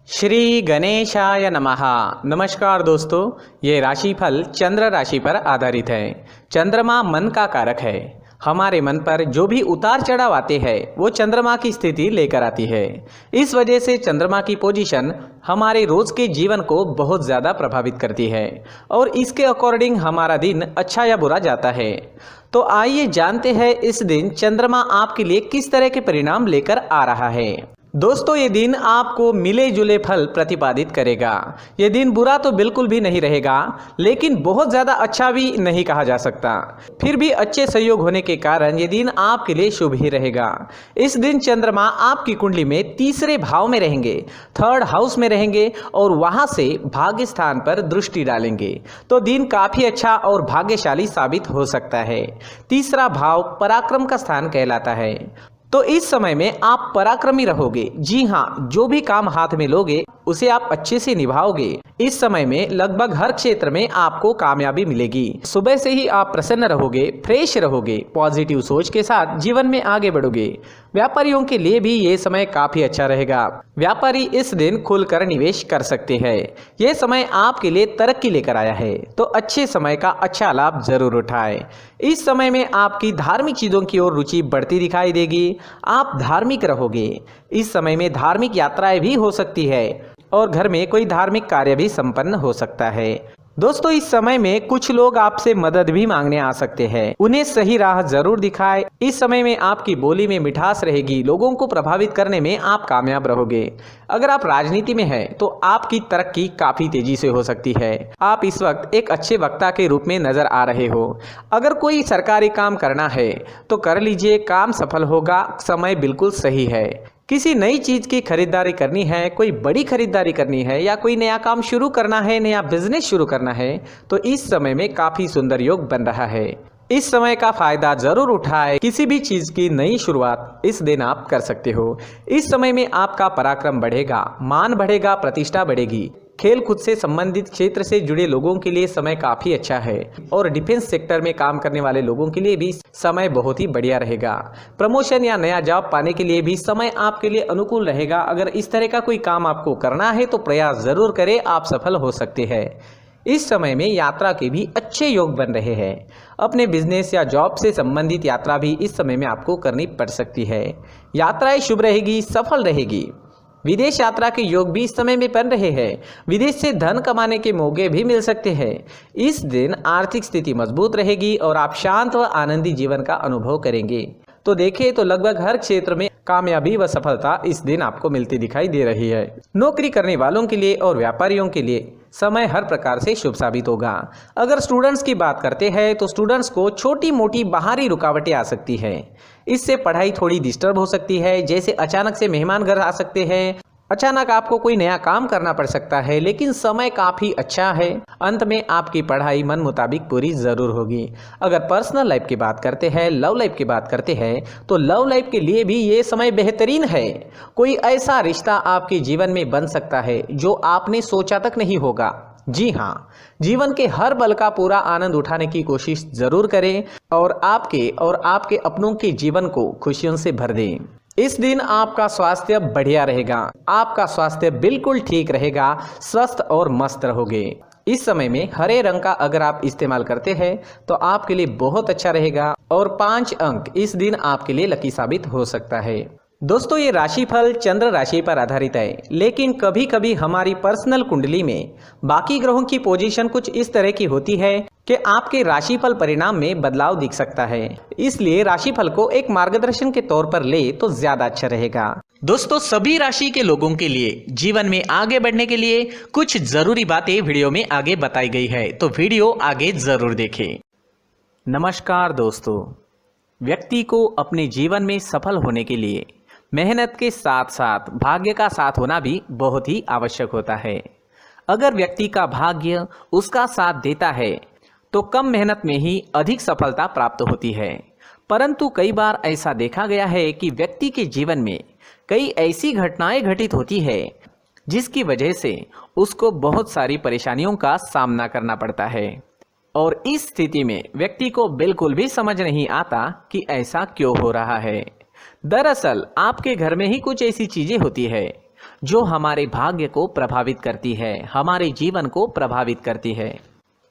श्री गणेशाय नमः। नमस्कार दोस्तों, ये राशिफल चंद्र राशि पर आधारित है। चंद्रमा मन का कारक है। हमारे मन पर जो भी उतार चढ़ाव आते हैं वो चंद्रमा की स्थिति लेकर आती है। इस वजह से चंद्रमा की पोजीशन हमारे रोज के जीवन को बहुत ज़्यादा प्रभावित करती है और इसके अकॉर्डिंग हमारा दिन अच्छा या बुरा जाता है। तो आइए जानते हैं इस दिन चंद्रमा आपके लिए किस तरह के परिणाम लेकर आ रहा है। दोस्तों, ये दिन आपको मिले जुले फल प्रतिपादित करेगा। ये दिन बुरा तो बिल्कुल भी नहीं रहेगा, लेकिन बहुत ज़्यादा अच्छा भी नहीं कहा जा सकता। फिर भी अच्छे संयोग होने के कारण ये दिन आपके लिए शुभ ही रहेगा। इस दिन चंद्रमा आपकी कुंडली में तीसरे भाव में रहेंगे, थर्ड हाउस में रहेंगे और वहाँ से भाग्य स्थान पर दृष्टि डालेंगे। तो दिन काफ़ी अच्छा और भाग्यशाली साबित हो सकता है। तीसरा भाव पराक्रम का स्थान कहलाता है। तो इस समय में आप पराक्रमी रहोगे। जी हाँ, जो भी काम हाथ में लोगे उसे आप अच्छे से निभाओगे। इस समय में लगभग हर क्षेत्र में आपको कामयाबी मिलेगी। सुबह से ही आप प्रसन्न रहोगे, फ्रेश रहोगे, पॉजिटिव सोच के साथ जीवन में आगे बढ़ोगे। व्यापारियों के लिए भी ये समय काफी अच्छा रहेगा। व्यापारी इस दिन खुलकर निवेश कर सकते हैं। ये समय आपके लिए तरक्की लेकर आया है, तो अच्छे समय का अच्छा लाभ जरूर उठाएं। इस समय में आपकी धार्मिक चीजों की ओर रुचि बढ़ती दिखाई देगी। आप धार्मिक रहोगे। इस समय में धार्मिक यात्राएं भी हो सकती है और घर में कोई धार्मिक कार्य भी संपन्न हो सकता है। दोस्तों, इस समय में कुछ लोग आपसे मदद भी मांगने आ सकते हैं। उन्हें सही राह जरूर दिखाएं। इस समय में आपकी बोली में मिठास रहेगी। लोगों को प्रभावित करने में आप कामयाब रहोगे। अगर आप राजनीति में हैं तो आपकी तरक्की काफी तेजी से हो सकती है। आप इस वक्त एक अच्छे वक्ता के रूप में नजर आ रहे हो। अगर कोई सरकारी काम करना है तो कर लीजिए, काम सफल होगा। समय बिल्कुल सही है। किसी नई चीज की खरीदारी करनी है, कोई बड़ी खरीदारी करनी है या कोई नया काम शुरू करना है, नया बिजनेस शुरू करना है, तो इस समय में काफी सुंदर योग बन रहा है। इस समय का फायदा जरूर उठाएं। किसी भी चीज की नई शुरुआत इस दिन आप कर सकते हो। इस समय में आपका पराक्रम बढ़ेगा, मान बढ़ेगा, प्रतिष्ठा बढ़ेगी। खेल कूद से संबंधित क्षेत्र से जुड़े लोगों के लिए समय काफ़ी अच्छा है और डिफेंस सेक्टर में काम करने वाले लोगों के लिए भी समय बहुत ही बढ़िया रहेगा। प्रमोशन या नया जॉब पाने के लिए भी समय आपके लिए अनुकूल रहेगा। अगर इस तरह का कोई काम आपको करना है तो प्रयास जरूर करें, आप सफल हो सकते हैं। इस समय में यात्रा के भी अच्छे योग बन रहे हैं। अपने बिजनेस या जॉब से संबंधित यात्रा भी इस समय में आपको करनी पड़ सकती है। यात्राएं शुभ रहेगी, सफल रहेगी। विदेश यात्रा के योग भी इस समय में बन रहे हैं। विदेश से धन कमाने के मौके भी मिल सकते हैं। इस दिन आर्थिक स्थिति मजबूत रहेगी और आप शांत व आनंदी जीवन का अनुभव करेंगे। तो देखें तो लगभग हर क्षेत्र में कामयाबी व सफलता इस दिन आपको मिलती दिखाई दे रही है। नौकरी करने वालों के लिए और व्यापारियों के लिए समय हर प्रकार से शुभ साबित होगा। अगर स्टूडेंट्स की बात करते हैं तो स्टूडेंट्स को छोटी मोटी बाहरी रुकावटें आ सकती है। इससे पढ़ाई थोड़ी डिस्टर्ब हो सकती है। जैसे अचानक से मेहमान घर आ सकते हैं, अचानक आपको कोई नया काम करना पड़ सकता है, लेकिन समय काफ़ी अच्छा है। अंत में आपकी पढ़ाई मन मुताबिक पूरी ज़रूर होगी। अगर पर्सनल लाइफ की बात करते हैं, लव लाइफ की बात करते हैं, तो लव लाइफ के लिए भी ये समय बेहतरीन है। कोई ऐसा रिश्ता आपके जीवन में बन सकता है जो आपने सोचा तक नहीं होगा। जी हाँ, जीवन के हर पल का पूरा आनंद उठाने की कोशिश ज़रूर करें और आपके अपनों के जीवन को खुशियों से भर दें। इस दिन आपका स्वास्थ्य बढ़िया रहेगा। आपका स्वास्थ्य बिल्कुल ठीक रहेगा, स्वस्थ और मस्त रहोगे। इस समय में हरे रंग का अगर आप इस्तेमाल करते हैं तो आपके लिए बहुत अच्छा रहेगा और 5 अंक इस दिन आपके लिए लकी साबित हो सकता है। दोस्तों, ये राशिफल चंद्र राशि पर आधारित है, लेकिन कभी कभी हमारी पर्सनल कुंडली में बाकी ग्रहों की पोजीशन कुछ इस तरह की होती है कि आपके राशिफल परिणाम में बदलाव दिख सकता है। इसलिए राशिफल को एक मार्गदर्शन के तौर पर ले तो ज्यादा अच्छा रहेगा। दोस्तों, सभी राशि के लोगों के लिए जीवन में आगे बढ़ने के लिए कुछ जरूरी बातें वीडियो में आगे बताई गई है, तो वीडियो आगे जरूर देखें। नमस्कार दोस्तों, व्यक्ति को अपने जीवन में सफल होने के लिए मेहनत के साथ साथ भाग्य का साथ होना भी बहुत ही आवश्यक होता है। अगर व्यक्ति का भाग्य उसका साथ देता है तो कम मेहनत में ही अधिक सफलता प्राप्त होती है। परंतु कई बार ऐसा देखा गया है कि व्यक्ति के जीवन में कई ऐसी घटनाएं घटित होती है जिसकी वजह से उसको बहुत सारी परेशानियों का सामना करना पड़ता है और इस स्थिति में व्यक्ति को बिल्कुल भी समझ नहीं आता कि ऐसा क्यों हो रहा है। दरअसल आपके घर में ही कुछ ऐसी चीजें होती है जो हमारे भाग्य को प्रभावित करती है, हमारे जीवन को प्रभावित करती है।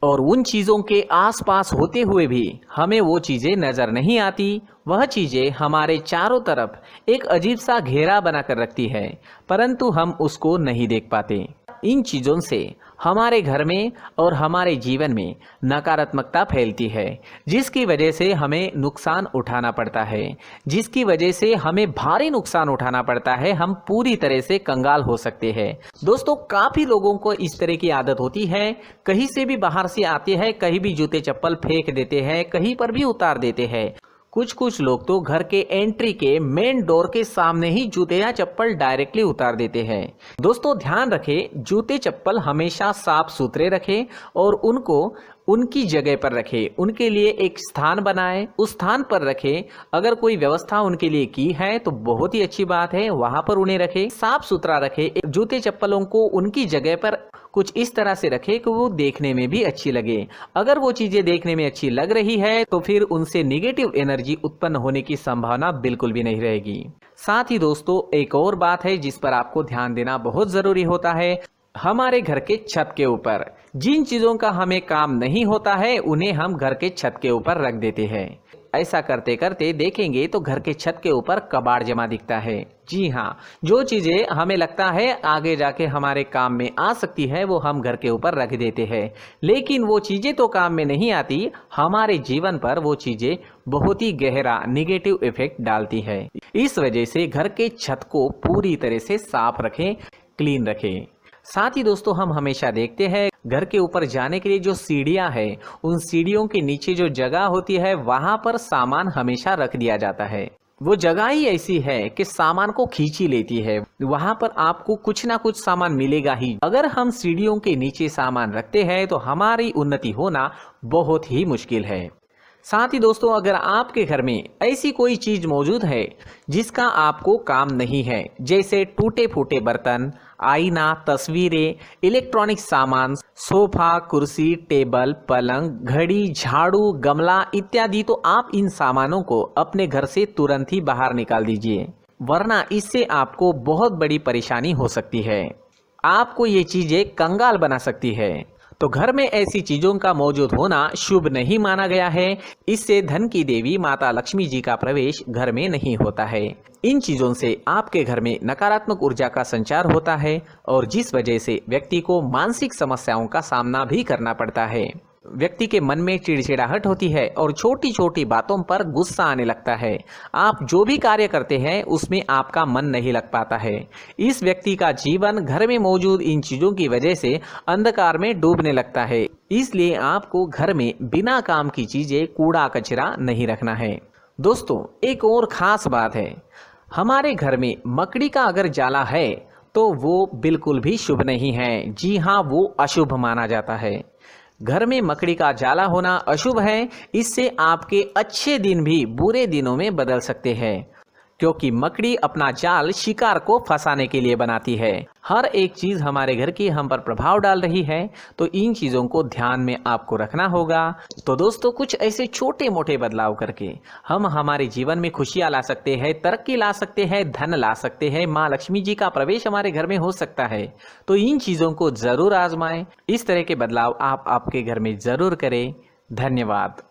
और उन चीज़ों के आसपास होते हुए भी हमें वो चीज़ें नज़र नहीं आती। वह चीज़ें हमारे चारों तरफ एक अजीब सा घेरा बनाकर रखती है, परंतु हम उसको नहीं देख पाते। इन चीज़ों से हमारे घर में और हमारे जीवन में नकारात्मकता फैलती है, जिसकी वजह से हमें नुकसान उठाना पड़ता है, जिसकी वजह से हमें भारी नुकसान उठाना पड़ता है। हम पूरी तरह से कंगाल हो सकते हैं। दोस्तों, काफ़ी लोगों को इस तरह की आदत होती है, कहीं से भी बाहर से आते हैं, कहीं भी जूते चप्पल फेंक देते हैं, कहीं पर भी उतार देते हैं। कुछ लोग तो घर के एंट्री के मेन डोर के सामने ही जूते या चप्पल डायरेक्टली उतार देते हैं। दोस्तों, ध्यान रखें, जूते चप्पल हमेशा साफ सुथरे रखें और उनको उनकी जगह पर रखें। उनके लिए एक स्थान बनाएं, उस स्थान पर रखें। अगर कोई व्यवस्था उनके लिए की है तो बहुत ही अच्छी बात है, वहां पर उन्हें रखें, साफ सुथरा रखें। जूते चप्पलों को उनकी जगह पर कुछ इस तरह से रखें कि वो देखने में भी अच्छी लगे। अगर वो चीजें देखने में अच्छी लग रही है तो फिर उनसे नेगेटिव एनर्जी उत्पन्न होने की संभावना बिल्कुल भी नहीं रहेगी। साथ ही दोस्तों, एक और बात है जिस पर आपको ध्यान देना बहुत जरूरी होता है। हमारे घर के छत के ऊपर जिन चीजों का हमें काम नहीं होता है, उन्हें हम घर के छत के ऊपर रख देते हैं। ऐसा करते करते देखेंगे तो घर के छत के ऊपर कबाड़ जमा दिखता है। जी हाँ, जो चीजें हमें लगता है आगे जाके हमारे काम में आ सकती है, वो हम घर के ऊपर रख देते हैं। लेकिन वो चीजें तो काम में नहीं आती, हमारे जीवन पर वो चीजें बहुत ही गहरा निगेटिव इफेक्ट डालती है। इस वजह से घर के छत को पूरी तरह से साफ रखें, क्लीन रखें। साथ ही दोस्तों, हम हमेशा देखते हैं घर के ऊपर जाने के लिए जो सीढ़ियां हैं, उन सीढ़ियों के नीचे जो जगह होती है वहां पर सामान हमेशा रख दिया जाता है। वो जगह ही ऐसी है कि सामान को खींच ही लेती है। वहां पर आपको कुछ ना कुछ सामान मिलेगा ही। अगर हम सीढ़ियों के नीचे सामान रखते हैं तो हमारी उन्नति होना बहुत ही मुश्किल है। साथ ही दोस्तों, अगर आपके घर में ऐसी कोई चीज मौजूद है जिसका आपको काम नहीं है, जैसे टूटे फूटे बर्तन, आईना, तस्वीरें, इलेक्ट्रॉनिक सामान, सोफा, कुर्सी, टेबल, पलंग, घड़ी, झाड़ू, गमला इत्यादि, तो आप इन सामानों को अपने घर से तुरंत ही बाहर निकाल दीजिए, वरना इससे आपको बहुत बड़ी परेशानी हो सकती है। आपको ये चीजें कंगाल बना सकती है। तो घर में ऐसी चीजों का मौजूद होना शुभ नहीं माना गया है। इससे धन की देवी माता लक्ष्मी जी का प्रवेश घर में नहीं होता है। इन चीजों से आपके घर में नकारात्मक ऊर्जा का संचार होता है और जिस वजह से व्यक्ति को मानसिक समस्याओं का सामना भी करना पड़ता है। व्यक्ति के मन में चिड़चिड़ाहट होती है और छोटी छोटी बातों पर गुस्सा आने लगता है। आप जो भी कार्य करते हैं उसमें आपका मन नहीं लग पाता है। इस व्यक्ति का जीवन घर में मौजूद इन चीजों की वजह से अंधकार में डूबने लगता है। इसलिए आपको घर में बिना काम की चीजें, कूड़ा कचरा नहीं रखना है। दोस्तों, एक और खास बात है, हमारे घर में मकड़ी का अगर जाला है तो वो बिल्कुल भी शुभ नहीं है। जी हाँ, वो अशुभ माना जाता है। घर में मकड़ी का जाला होना अशुभ है। इससे आपके अच्छे दिन भी बुरे दिनों में बदल सकते हैं, क्योंकि मकड़ी अपना जाल शिकार को फंसाने के लिए बनाती है। हर एक चीज हमारे घर की हम पर प्रभाव डाल रही है, तो इन चीजों को ध्यान में आपको रखना होगा। तो दोस्तों, कुछ ऐसे छोटे मोटे बदलाव करके हम हमारे जीवन में खुशियां ला सकते हैं, तरक्की ला सकते हैं, धन ला सकते हैं, माँ लक्ष्मी जी का प्रवेश हमारे घर में हो सकता है। तो इन चीजों को जरूर आजमाएं। इस तरह के बदलाव आप आपके घर में जरूर करें। धन्यवाद।